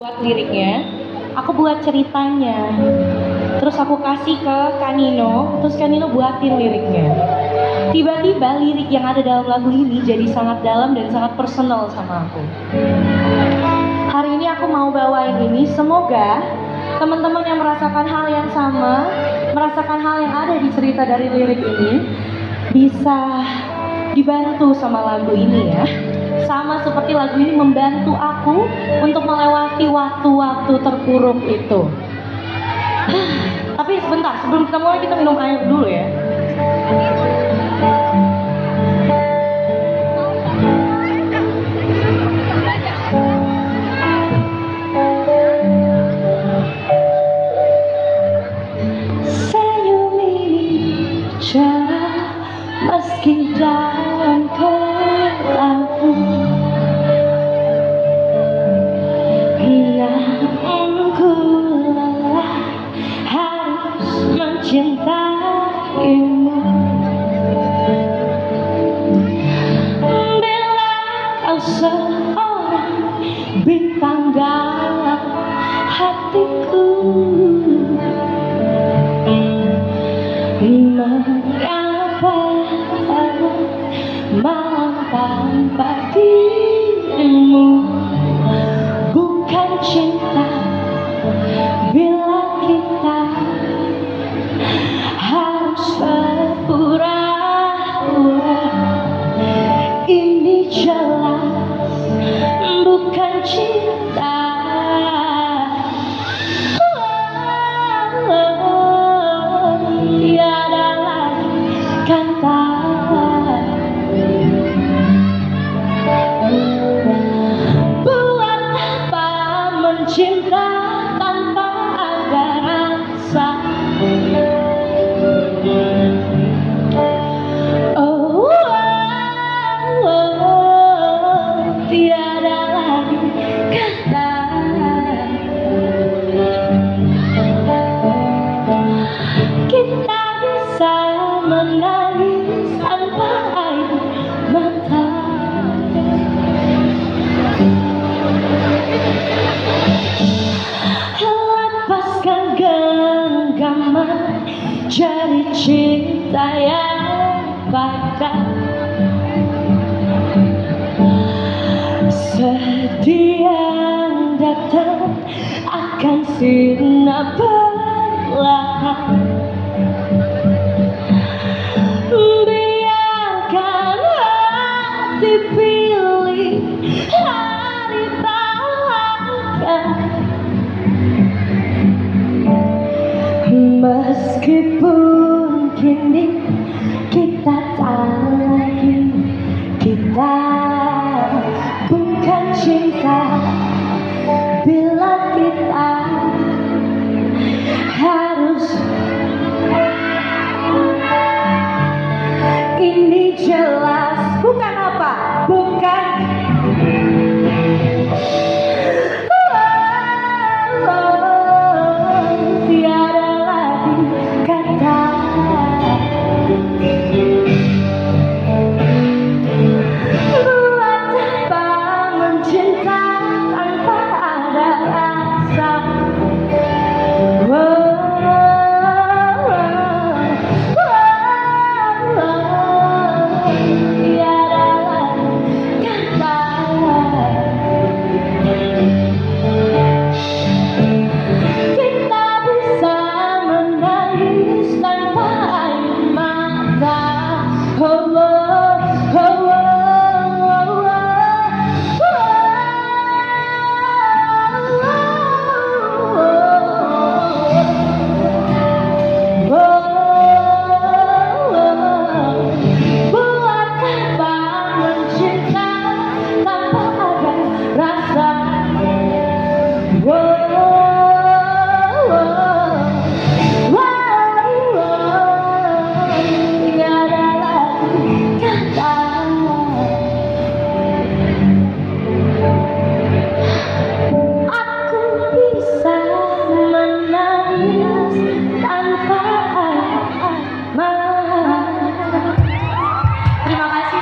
Buat liriknya, aku buat ceritanya, terus aku kasih ke Kanino, terus Kanino buatin liriknya. Tiba-tiba lirik yang ada dalam lagu ini jadi sangat dalam dan sangat personal sama aku. Hari ini aku mau bawain ini, semoga teman-teman yang merasakan hal yang sama, merasakan hal yang ada di cerita dari lirik ini, bisa dibantu sama lagu ini ya. Sama seperti lagu ini membantu aku untuk melewati waktu-waktu terpuruk itu. Tapi sebentar, sebelum kita mulai kita minum air dulu ya. Senyum ini cerah meski dalam kelabu. Namun lelah harus mencintaimu. Bila kau seorang bintang dalam hatiku, mengapa malam tanpa dirimu bukan cinta. Bila kita harus berpura-pura, ini jelas bukan cinta. Tiada lagi kata buat apa mencinta tanpa ada rasa. Oh, tiada lagi kata. Kita bisa menangis tanpa air mata. Lepaskan genggaman jadi cinta yang padam. Sedih yang datang akan sirna perlahan. Biarkan hati pilih hari bahagia. Meskipun kini